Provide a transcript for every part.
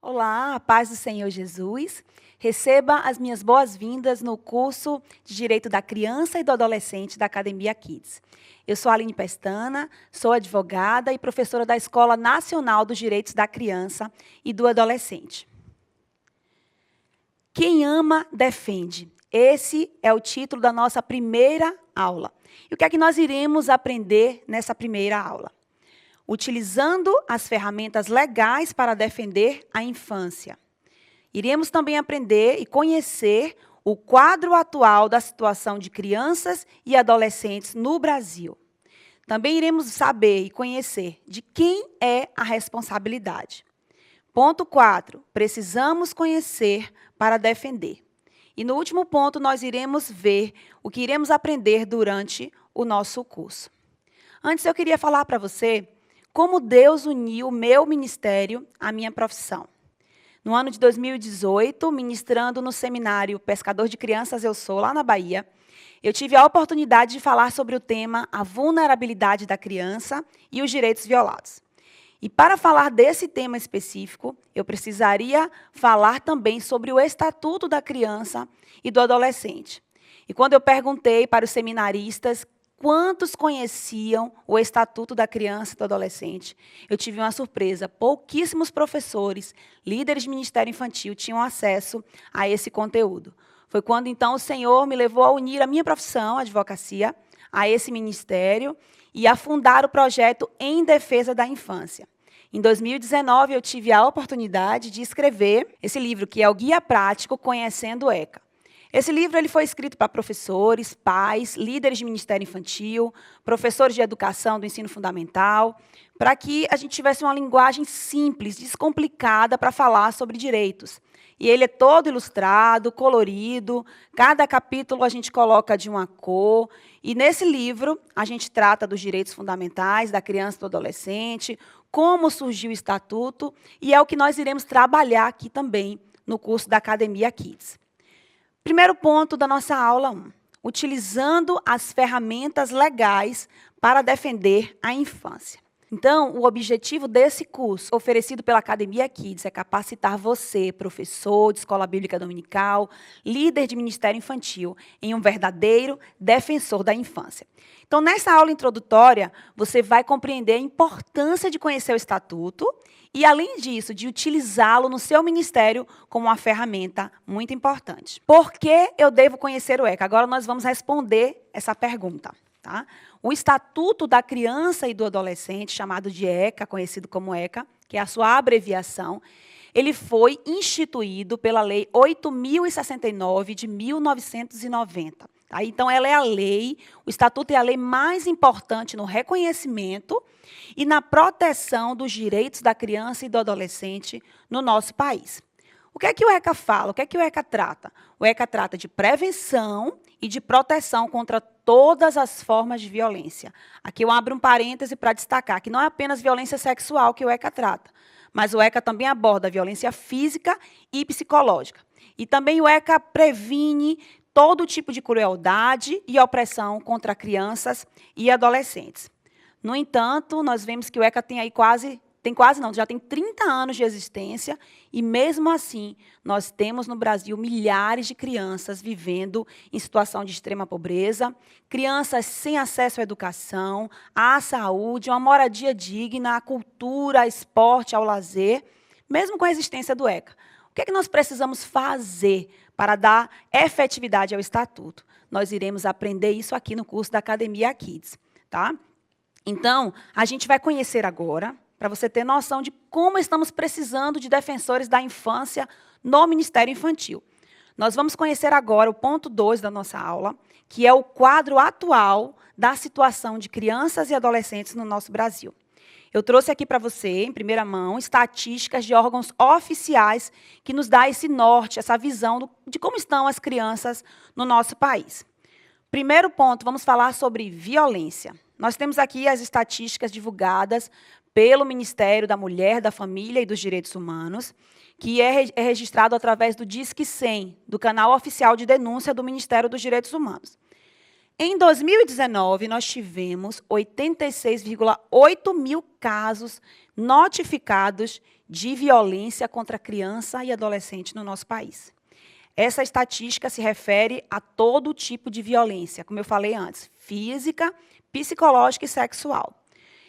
Olá, a paz do Senhor Jesus. Receba as minhas boas-vindas no curso de Direito da Criança e do Adolescente da Academia Kids. Eu sou a Aline Pestana, sou advogada e professora da Escola Nacional dos Direitos da Criança e do Adolescente. Quem ama, defende. Esse é o título da nossa primeira aula. E o que é que nós iremos aprender nessa primeira aula? Utilizando as ferramentas legais para defender a infância. Iremos também aprender e conhecer o quadro atual da situação de crianças e adolescentes no Brasil. Também iremos saber e conhecer de quem é a responsabilidade. Ponto 4. Precisamos conhecer para defender. E no último ponto, nós iremos ver o que iremos aprender durante o nosso curso. Antes, eu queria falar para você como Deus uniu o meu ministério à minha profissão. No ano de 2018, ministrando no seminário Pescador de Crianças Eu Sou, lá na Bahia, eu tive a oportunidade de falar sobre o tema a vulnerabilidade da criança e os direitos violados. E para falar desse tema específico, eu precisaria falar também sobre o Estatuto da Criança e do Adolescente. E quando eu perguntei para os seminaristas quantos conheciam o Estatuto da Criança e do Adolescente, eu tive uma surpresa. Pouquíssimos professores, líderes de Ministério Infantil, tinham acesso a esse conteúdo. Foi quando, então, o Senhor me levou a unir a minha profissão, a advocacia, a esse ministério e a fundar o projeto Em Defesa da Infância. Em 2019, eu tive a oportunidade de escrever esse livro, que é o Guia Prático Conhecendo o ECA. Esse livro ele foi escrito para professores, pais, líderes de Ministério Infantil, professores de educação do ensino fundamental, para que a gente tivesse uma linguagem simples, descomplicada para falar sobre direitos. E ele é todo ilustrado, colorido, cada capítulo a gente coloca de uma cor. E nesse livro a gente trata dos direitos fundamentais da criança e do adolescente, como surgiu o Estatuto, e é o que nós iremos trabalhar aqui também no curso da Academia Kids. Primeiro ponto da nossa aula 1, utilizando as ferramentas legais para defender a infância. Então, o objetivo desse curso, oferecido pela Academia Kids, é capacitar você, professor de escola bíblica dominical, líder de ministério infantil, em um verdadeiro defensor da infância. Então, nessa aula introdutória, você vai compreender a importância de conhecer o Estatuto e, além disso, de utilizá-lo no seu ministério como uma ferramenta muito importante. Por que eu devo conhecer o ECA? Agora nós vamos responder essa pergunta. Tá? O Estatuto da Criança e do Adolescente, chamado de ECA, conhecido como ECA, que é a sua abreviação, ele foi instituído pela Lei 8.069 de 1990. Tá? Então, ela é a lei, o Estatuto é a lei mais importante no reconhecimento e na proteção dos direitos da criança e do adolescente no nosso país. O que é que o ECA fala? O que é que o ECA trata? O ECA trata de prevenção e de proteção contra todas as formas de violência. Aqui eu abro um parêntese para destacar que não é apenas violência sexual que o ECA trata, mas o ECA também aborda a violência física e psicológica. E também o ECA previne todo tipo de crueldade e opressão contra crianças e adolescentes. No entanto, nós vemos que o ECA já tem 30 anos de existência e, mesmo assim, nós temos no Brasil milhares de crianças vivendo em situação de extrema pobreza, crianças sem acesso à educação, à saúde, uma moradia digna, à cultura, ao esporte, ao lazer, mesmo com a existência do ECA. O que é que nós precisamos fazer para dar efetividade ao Estatuto? Nós iremos aprender isso aqui no curso da Academia Kids. Tá? Então, a gente vai conhecer agora, para você ter noção de como estamos precisando de defensores da infância no Ministério Infantil. Nós vamos conhecer agora o ponto 2 da nossa aula, que é o quadro atual da situação de crianças e adolescentes no nosso Brasil. Eu trouxe aqui para você, em primeira mão, estatísticas de órgãos oficiais que nos dá esse norte, essa visão de como estão as crianças no nosso país. Primeiro ponto, vamos falar sobre violência. Nós temos aqui as estatísticas divulgadas pelo Ministério da Mulher, da Família e dos Direitos Humanos, que é registrado através do Disque 100, do canal oficial de denúncia do Ministério dos Direitos Humanos. Em 2019, nós tivemos 86,8 mil casos notificados de violência contra criança e adolescente no nosso país. Essa estatística se refere a todo tipo de violência, como eu falei antes, física, psicológica e sexual.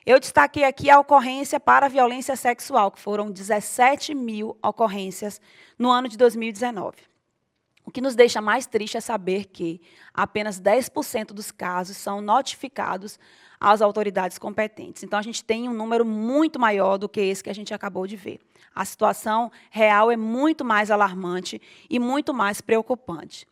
Eu destaquei aqui a ocorrência para a violência sexual, que foram 17 mil ocorrências no ano de 2019. O que nos deixa mais triste é saber que apenas 10% dos casos são notificados às autoridades competentes. Então, a gente tem um número muito maior do que esse que a gente acabou de ver. A situação real é muito mais alarmante e muito mais preocupante.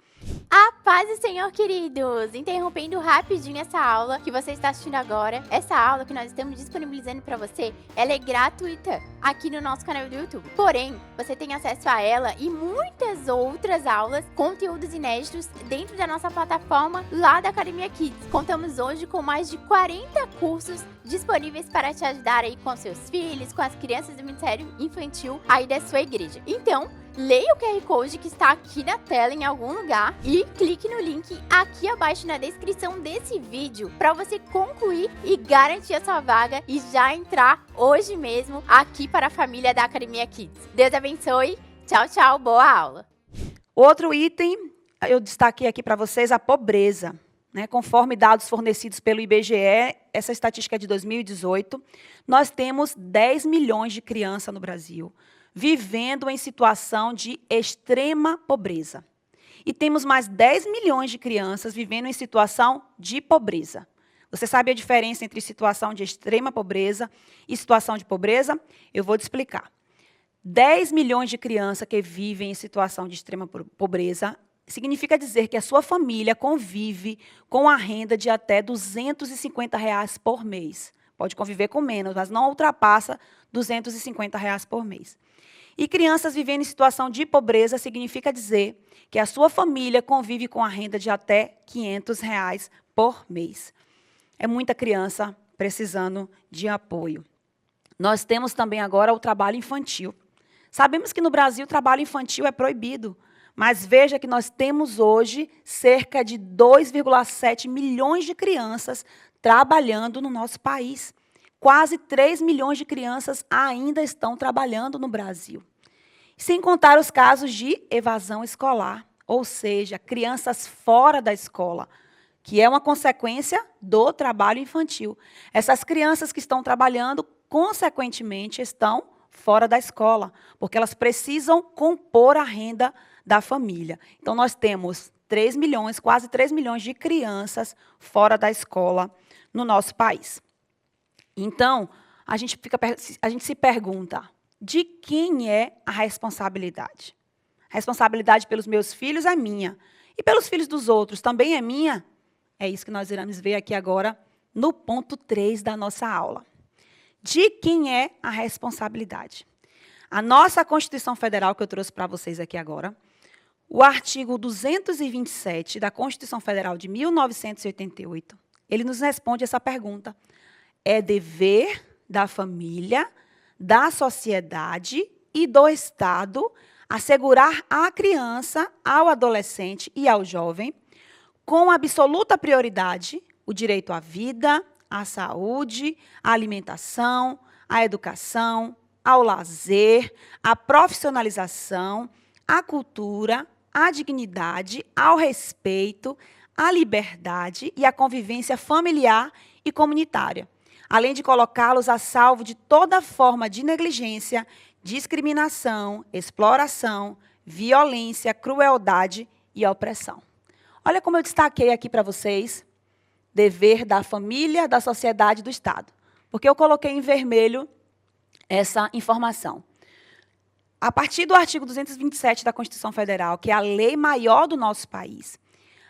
A paz do Senhor, queridos! Interrompendo rapidinho essa aula que você está assistindo agora. Essa aula que nós estamos disponibilizando para você, ela é gratuita aqui no nosso canal do YouTube. Porém, você tem acesso a ela e muitas outras aulas, conteúdos inéditos dentro da nossa plataforma lá da Academia Kids. Contamos hoje com mais de 40 cursos disponíveis para te ajudar aí com seus filhos, com as crianças do Ministério Infantil aí da sua igreja. Então, leia o QR Code que está aqui na tela em algum lugar e clique no link aqui abaixo na descrição desse vídeo para você concluir e garantir a sua vaga e já entrar hoje mesmo aqui para a família da Academia Kids. Deus abençoe. Tchau, tchau. Boa aula. Outro item, eu destaquei aqui para vocês a pobreza. Conforme dados fornecidos pelo IBGE, essa estatística é de 2018, nós temos 10 milhões de crianças no Brasil vivendo em situação de extrema pobreza. E temos mais 10 milhões de crianças vivendo em situação de pobreza. Você sabe a diferença entre situação de extrema pobreza e situação de pobreza? Eu vou te explicar. 10 milhões de crianças que vivem em situação de extrema pobreza significa dizer que a sua família convive com a renda de até R$ 250 por mês. Pode conviver com menos, mas não ultrapassa R$ 250 por mês. E crianças vivendo em situação de pobreza significa dizer que a sua família convive com a renda de até R$ 500 por mês. É muita criança precisando de apoio. Nós temos também agora o trabalho infantil. Sabemos que no Brasil o trabalho infantil é proibido, mas veja que nós temos hoje cerca de 2,7 milhões de crianças trabalhando no nosso país. Quase 3 milhões de crianças ainda estão trabalhando no Brasil. Sem contar os casos de evasão escolar, ou seja, crianças fora da escola, que é uma consequência do trabalho infantil. Essas crianças que estão trabalhando, consequentemente, estão fora da escola, porque elas precisam compor a renda da família. Então, nós temos 3 milhões, quase 3 milhões de crianças fora da escola no nosso país. Então, a gente se pergunta, de quem é a responsabilidade? A responsabilidade pelos meus filhos é minha. E pelos filhos dos outros também é minha? É isso que nós iremos ver aqui agora no ponto 3 da nossa aula. De quem é a responsabilidade? A nossa Constituição Federal, que eu trouxe para vocês aqui agora, o artigo 227 da Constituição Federal de 1988, ele nos responde essa pergunta. É dever da família, da sociedade e do Estado assegurar à criança, ao adolescente e ao jovem, com absoluta prioridade, o direito à vida, à saúde, à alimentação, à educação, ao lazer, à profissionalização, à cultura, à dignidade, ao respeito, à liberdade e à convivência familiar e comunitária, além de colocá-los a salvo de toda forma de negligência, discriminação, exploração, violência, crueldade e opressão. Olha como eu destaquei aqui para vocês, dever da família, da sociedade e do Estado. Porque eu coloquei em vermelho essa informação. A partir do artigo 227 da Constituição Federal, que é a lei maior do nosso país,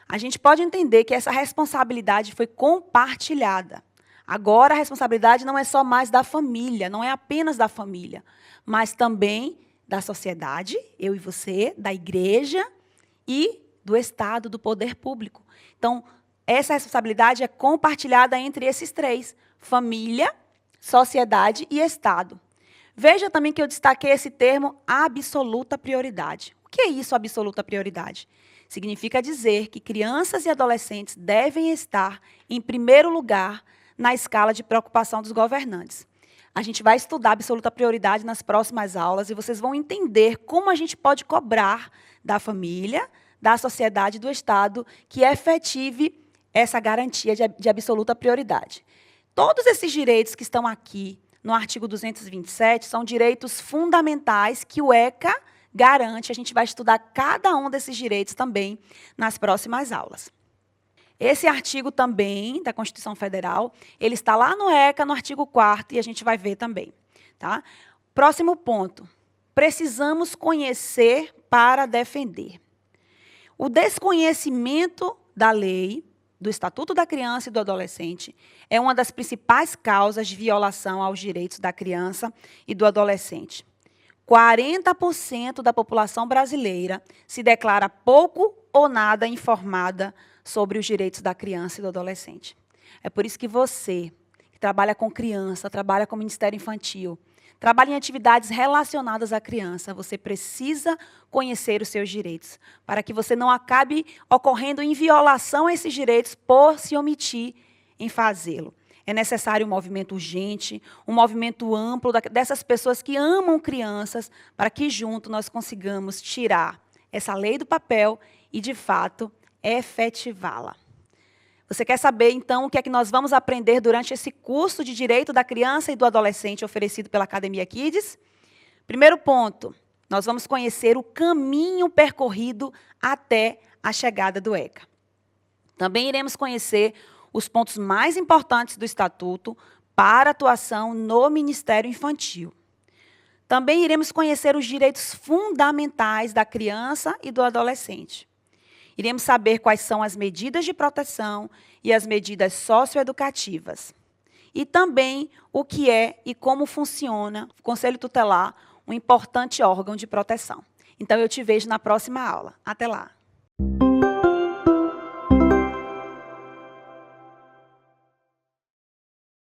a gente pode entender que essa responsabilidade foi compartilhada. Agora, a responsabilidade não é só mais da família, não é apenas da família, mas também da sociedade, eu e você, da igreja e do Estado, do poder público. Então, essa responsabilidade é compartilhada entre esses três, família, sociedade e Estado. Veja também que eu destaquei esse termo absoluta prioridade. O que é isso, absoluta prioridade? Significa dizer que crianças e adolescentes devem estar em primeiro lugar na escala de preocupação dos governantes. A gente vai estudar absoluta prioridade nas próximas aulas e vocês vão entender como a gente pode cobrar da família, da sociedade e do Estado que efetive essa garantia de absoluta prioridade. Todos esses direitos que estão aqui no artigo 227 são direitos fundamentais que o ECA garante. A gente vai estudar cada um desses direitos também nas próximas aulas. Esse artigo também, da Constituição Federal, ele está lá no ECA, no artigo 4º, e a gente vai ver também. Tá? Próximo ponto. Precisamos conhecer para defender. O desconhecimento da lei, do Estatuto da Criança e do Adolescente, é uma das principais causas de violação aos direitos da criança e do adolescente. 40% da população brasileira se declara pouco ou nada informada sobre os direitos da criança e do adolescente. É por isso que você, que trabalha com criança, trabalha com Ministério Infantil, trabalha em atividades relacionadas à criança, você precisa conhecer os seus direitos, para que você não acabe ocorrendo em violação a esses direitos por se omitir em fazê-lo. É necessário um movimento urgente, um movimento amplo dessas pessoas que amam crianças, para que juntos nós consigamos tirar essa lei do papel e, de fato, efetivá-la. Você quer saber, então, o que é que nós vamos aprender durante esse curso de Direito da Criança e do Adolescente oferecido pela Academia Kids? Primeiro ponto, nós vamos conhecer o caminho percorrido até a chegada do ECA. Também iremos conhecer os pontos mais importantes do Estatuto para atuação no Ministério Infantil. Também iremos conhecer os direitos fundamentais da criança e do adolescente. Iremos saber quais são as medidas de proteção e as medidas socioeducativas. E também o que é e como funciona o Conselho Tutelar, um importante órgão de proteção. Então, eu te vejo na próxima aula. Até lá!